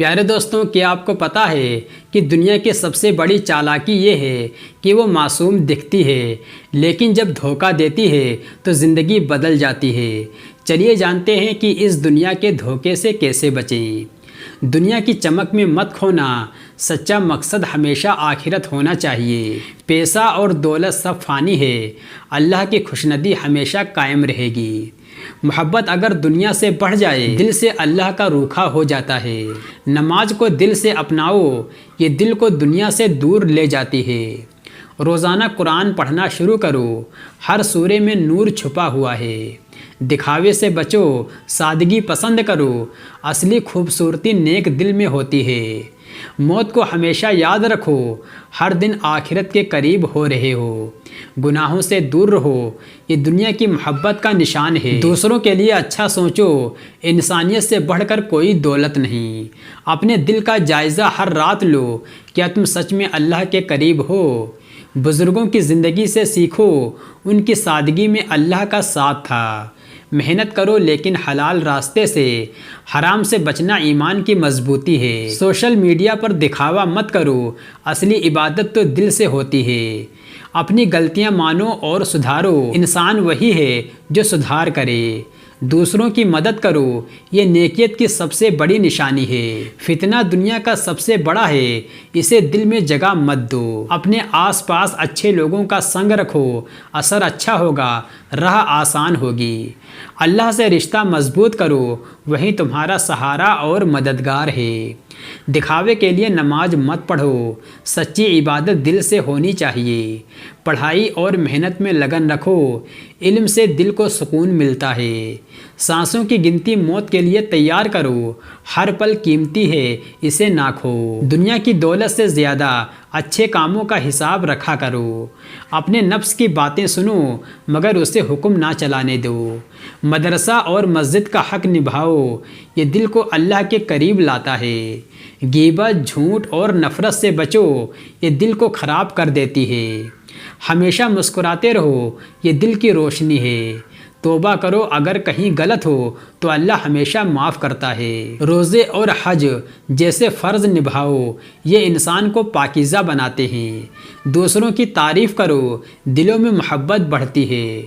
پیارے دوستوں، کیا آپ کو پتہ ہے کہ دنیا کی سب سے بڑی چالاکی یہ ہے کہ وہ معصوم دکھتی ہے لیکن جب دھوکہ دیتی ہے تو زندگی بدل جاتی ہے۔ چلیے جانتے ہیں کہ اس دنیا کے دھوکے سے کیسے بچیں۔ دنیا کی چمک میں مت کھونا، سچا مقصد ہمیشہ آخرت ہونا چاہیے۔ پیسہ اور دولت سب فانی ہے، اللہ کی خوشندی ہمیشہ قائم رہے گی۔ محبت اگر دنیا سے بڑھ جائے، دل سے اللہ کا روکھا ہو جاتا ہے۔ نماز کو دل سے اپناؤ، یہ دل کو دنیا سے دور لے جاتی ہے۔ روزانہ قرآن پڑھنا شروع کرو، ہر سورے میں نور چھپا ہوا ہے۔ دکھاوے سے بچو، سادگی پسند کرو، اصلی خوبصورتی نیک دل میں ہوتی ہے۔ موت کو ہمیشہ یاد رکھو، ہر دن آخرت کے قریب ہو رہے ہو۔ گناہوں سے دور رہو، یہ دنیا کی محبت کا نشان ہے۔ دوسروں کے لیے اچھا سوچو، انسانیت سے بڑھ کر کوئی دولت نہیں۔ اپنے دل کا جائزہ ہر رات لو، کیا تم سچ میں اللہ کے قریب ہو؟ بزرگوں کی زندگی سے سیکھو، ان کی سادگی میں اللہ کا ساتھ تھا۔ محنت کرو لیکن حلال راستے سے، حرام سے بچنا ایمان کی مضبوطی ہے۔ سوشل میڈیا پر دکھاوا مت کرو، اصلی عبادت تو دل سے ہوتی ہے۔ اپنی غلطیاں مانو اور سدھارو، انسان وہی ہے جو سدھار کرے۔ دوسروں کی مدد کرو، یہ نیکیت کی سب سے بڑی نشانی ہے۔ فتنہ دنیا کا سب سے بڑا ہے، اسے دل میں جگہ مت دو۔ اپنے آس پاس اچھے لوگوں کا سنگ رکھو، اثر اچھا ہوگا، راہ آسان ہوگی۔ اللہ سے رشتہ مضبوط کرو، وہی تمہارا سہارا اور مددگار ہے۔ دکھاوے کے لیے نماز مت پڑھو، سچی عبادت دل سے ہونی چاہیے۔ پڑھائی اور محنت میں لگن رکھو، علم سے دل کو سکون ملتا ہے۔ سانسوں کی گنتی موت کے لیے تیار کرو، ہر پل قیمتی ہے، اسے نہ کھو۔ دنیا کی دولت سے زیادہ اچھے کاموں کا حساب رکھا کرو۔ اپنے نفس کی باتیں سنو مگر اسے حکم نہ چلانے دو۔ مدرسہ اور مسجد کا حق نبھاؤ، یہ دل کو اللہ کے قریب لاتا ہے۔ غیبت، جھوٹ اور نفرت سے بچو، یہ دل کو خراب کر دیتی ہے۔ ہمیشہ مسکراتے رہو، یہ دل کی روشنی ہے۔ توبہ کرو، اگر کہیں غلط ہو تو اللہ ہمیشہ معاف کرتا ہے۔ روزے اور حج جیسے فرض نبھاؤ، یہ انسان کو پاکیزہ بناتے ہیں۔ دوسروں کی تعریف کرو، دلوں میں محبت بڑھتی ہے۔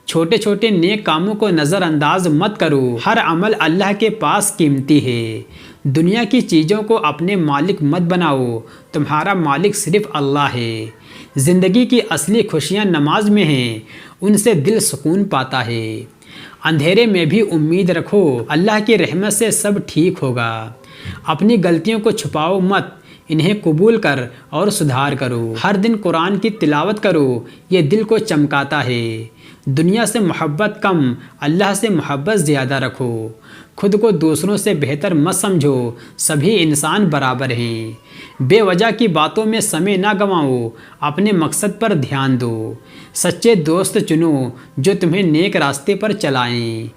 چھوٹے چھوٹے نیک کاموں کو نظر انداز مت کرو، ہر عمل اللہ کے پاس قیمتی ہے۔ دنیا کی چیزوں کو اپنے مالک مت بناؤ، تمہارا مالک صرف اللہ ہے۔ زندگی کی اصلی خوشیاں نماز میں ہیں، ان سے دل سکون پاتا ہے۔ اندھیرے میں بھی امید رکھو، اللہ کی رحمت سے سب ٹھیک ہوگا۔ اپنی غلطیوں کو چھپاؤ مت، انہیں قبول کر اور سدھار کرو۔ ہر دن قرآن کی تلاوت کرو، یہ دل کو چمکاتا ہے۔ دنیا سے محبت کم، اللہ سے محبت زیادہ رکھو۔ خود کو دوسروں سے بہتر مت سمجھو، سبھی انسان برابر ہیں۔ بے وجہ کی باتوں میں سمے نہ گنواؤ، اپنے مقصد پر دھیان دو۔ سچے دوست چنو جو تمہیں نیک راستے پر چلائیں۔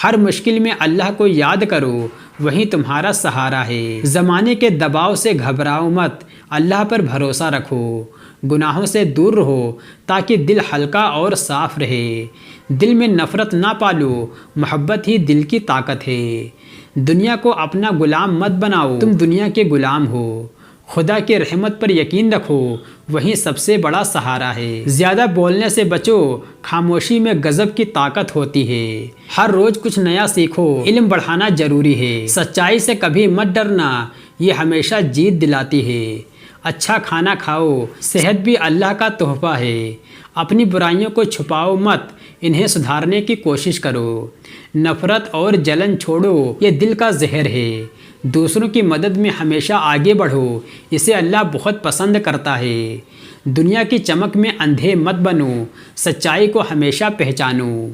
ہر مشکل میں اللہ کو یاد کرو، وہی تمہارا سہارا ہے۔ زمانے کے دباؤ سے گھبراؤ مت، اللہ پر بھروسہ رکھو۔ گناہوں سے دور رہو تاکہ دل ہلکا اور صاف رہے۔ دل میں نفرت نہ پالو، محبت ہی دل کی طاقت ہے۔ دنیا کو اپنا غلام مت بناؤ، تم دنیا کے غلام ہو۔ خدا کی رحمت پر یقین رکھو، وہی سب سے بڑا سہارا ہے۔ زیادہ بولنے سے بچو، خاموشی میں غضب کی طاقت ہوتی ہے۔ ہر روز کچھ نیا سیکھو، علم بڑھانا ضروری ہے۔ سچائی سے کبھی مت ڈرنا، یہ ہمیشہ جیت دلاتی ہے۔ اچھا کھانا کھاؤ، صحت بھی اللہ کا تحفہ ہے۔ اپنی برائیوں کو چھپاؤ مت، انہیں سدھارنے کی کوشش کرو۔ نفرت اور جلن چھوڑو، یہ دل کا زہر ہے۔ دوسروں کی مدد میں ہمیشہ آگے بڑھو، اسے اللہ بہت پسند کرتا ہے۔ دنیا کی چمک میں اندھے مت بنو، سچائی کو ہمیشہ پہچانو۔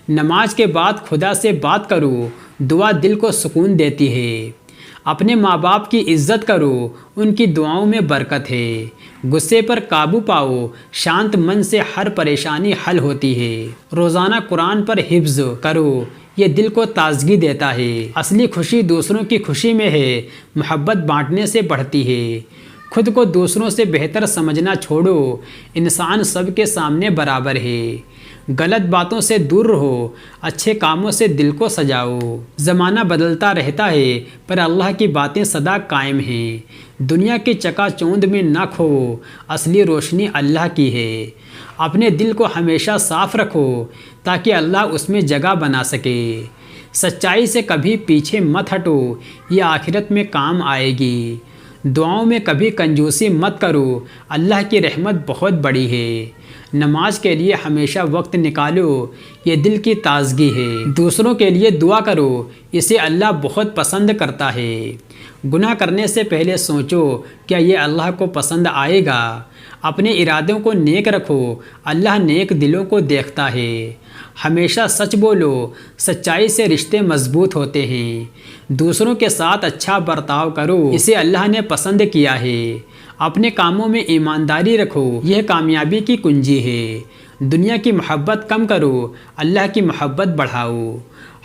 نماز کے بعد خدا سے بات کرو، دعا دل کو سکون دیتی ہے۔ اپنے ماں باپ کی عزت کرو، ان کی دعاؤں میں برکت ہے۔ غصے پر قابو پاؤ، شانت من سے ہر پریشانی حل ہوتی ہے۔ روزانہ قرآن پر حفظ کرو، یہ دل کو تازگی دیتا ہے۔ اصلی خوشی دوسروں کی خوشی میں ہے، محبت بانٹنے سے بڑھتی ہے۔ خود کو دوسروں سے بہتر سمجھنا چھوڑو، انسان سب کے سامنے برابر ہے۔ غلط باتوں سے دور رہو، اچھے کاموں سے دل کو سجاؤ۔ زمانہ بدلتا رہتا ہے پر اللہ کی باتیں سدا قائم ہیں۔ دنیا کے چکا چوند میں نہ کھو، اصلی روشنی اللہ کی ہے۔ اپنے دل کو ہمیشہ صاف رکھو تاکہ اللہ اس میں جگہ بنا سکے۔ سچائی سے کبھی پیچھے مت ہٹو، یہ آخرت میں کام آئے گی۔ دعاؤں میں کبھی کنجوسی مت کرو، اللہ کی رحمت بہت بڑی ہے۔ نماز کے لیے ہمیشہ وقت نکالو، یہ دل کی تازگی ہے۔ دوسروں کے لیے دعا کرو، اسے اللہ بہت پسند کرتا ہے۔ گناہ کرنے سے پہلے سوچو کیا یہ اللہ کو پسند آئے گا۔ اپنے ارادوں کو نیک رکھو، اللہ نیک دلوں کو دیکھتا ہے۔ ہمیشہ سچ بولو، سچائی سے رشتے مضبوط ہوتے ہیں۔ دوسروں کے ساتھ اچھا برتاؤ کرو، اسے اللہ نے پسند کیا ہے۔ اپنے کاموں میں ایمانداری رکھو، یہ کامیابی کی کنجی ہے۔ دنیا کی محبت کم کرو، اللہ کی محبت بڑھاؤ۔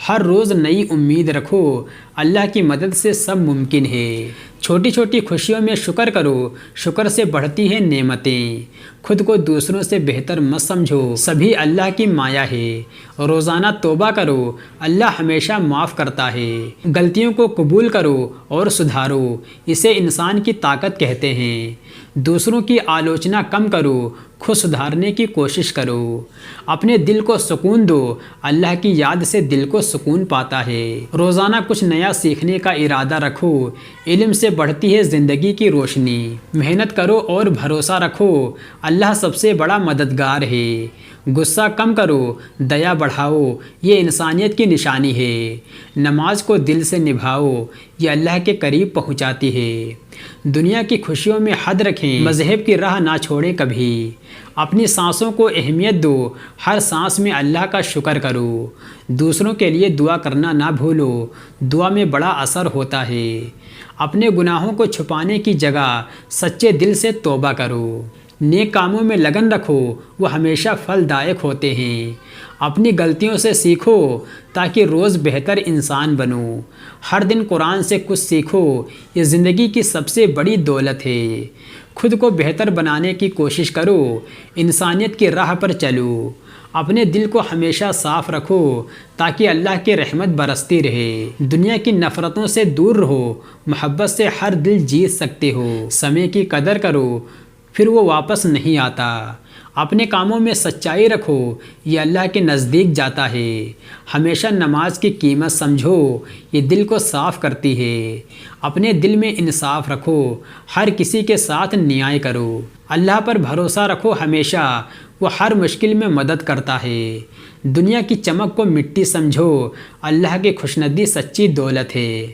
ہر روز نئی امید رکھو، اللہ کی مدد سے سب ممکن ہے۔ چھوٹی چھوٹی خوشیوں میں شکر کرو، شکر سے بڑھتی ہیں نعمتیں۔ خود کو دوسروں سے بہتر مت سمجھو، سبھی اللہ کی مایا ہے۔ روزانہ توبہ کرو، اللہ ہمیشہ معاف کرتا ہے۔ غلطیوں کو قبول کرو اور سدھارو، اسے انسان کی طاقت کہتے ہیں۔ دوسروں کی آلوچنا کم کرو، خود سدھارنے کی کوشش کرو۔ اپنے دل کو سکون دو، اللہ کی یاد سے دل کو سکون پاتا ہے۔ روزانہ کچھ نیا سیکھنے کا ارادہ رکھو، علم سے بڑھتی ہے زندگی کی روشنی۔ محنت کرو اور بھروسہ رکھو، اللہ سب سے بڑا مددگار ہے۔ غصہ کم کرو، دیا بڑھاؤ، یہ انسانیت کی نشانی ہے۔ نماز کو دل سے نبھاؤ، یہ اللہ کے قریب پہنچاتی ہے۔ دنیا کی خوشیوں میں حد رکھیں، مذہب کی راہ نہ چھوڑیں کبھی۔ اپنی سانسوں کو اہمیت دو، ہر سانس میں اللہ کا شکر کرو۔ دوسروں کے لیے دعا کرنا نہ بھولو، دعا میں بڑا اثر ہوتا ہے۔ اپنے گناہوں کو چھپانے کی جگہ سچے دل سے توبہ کرو۔ نیک کاموں میں لگن رکھو، وہ ہمیشہ پھل دائق ہوتے ہیں۔ اپنی غلطیوں سے سیکھو تاکہ روز بہتر انسان بنو۔ ہر دن قرآن سے کچھ سیکھو، یہ زندگی کی سب سے بڑی دولت ہے۔ خود کو بہتر بنانے کی کوشش کرو، انسانیت کی راہ پر چلو۔ اپنے دل کو ہمیشہ صاف رکھو تاکہ اللہ کی رحمت برستی رہے۔ دنیا کی نفرتوں سے دور رہو، محبت سے ہر دل جیت سکتے ہو۔ سمے کی قدر کرو، پھر وہ واپس نہیں آتا۔ اپنے کاموں میں سچائی رکھو، یہ اللہ کے نزدیک جاتا ہے۔ ہمیشہ نماز کی قیمت سمجھو، یہ دل کو صاف کرتی ہے۔ اپنے دل میں انصاف رکھو، ہر کسی کے ساتھ نیائے کرو۔ اللہ پر بھروسہ رکھو ہمیشہ، وہ ہر مشکل میں مدد کرتا ہے۔ دنیا کی چمک کو مٹی سمجھو، اللہ کی خوشنودی سچی دولت ہے۔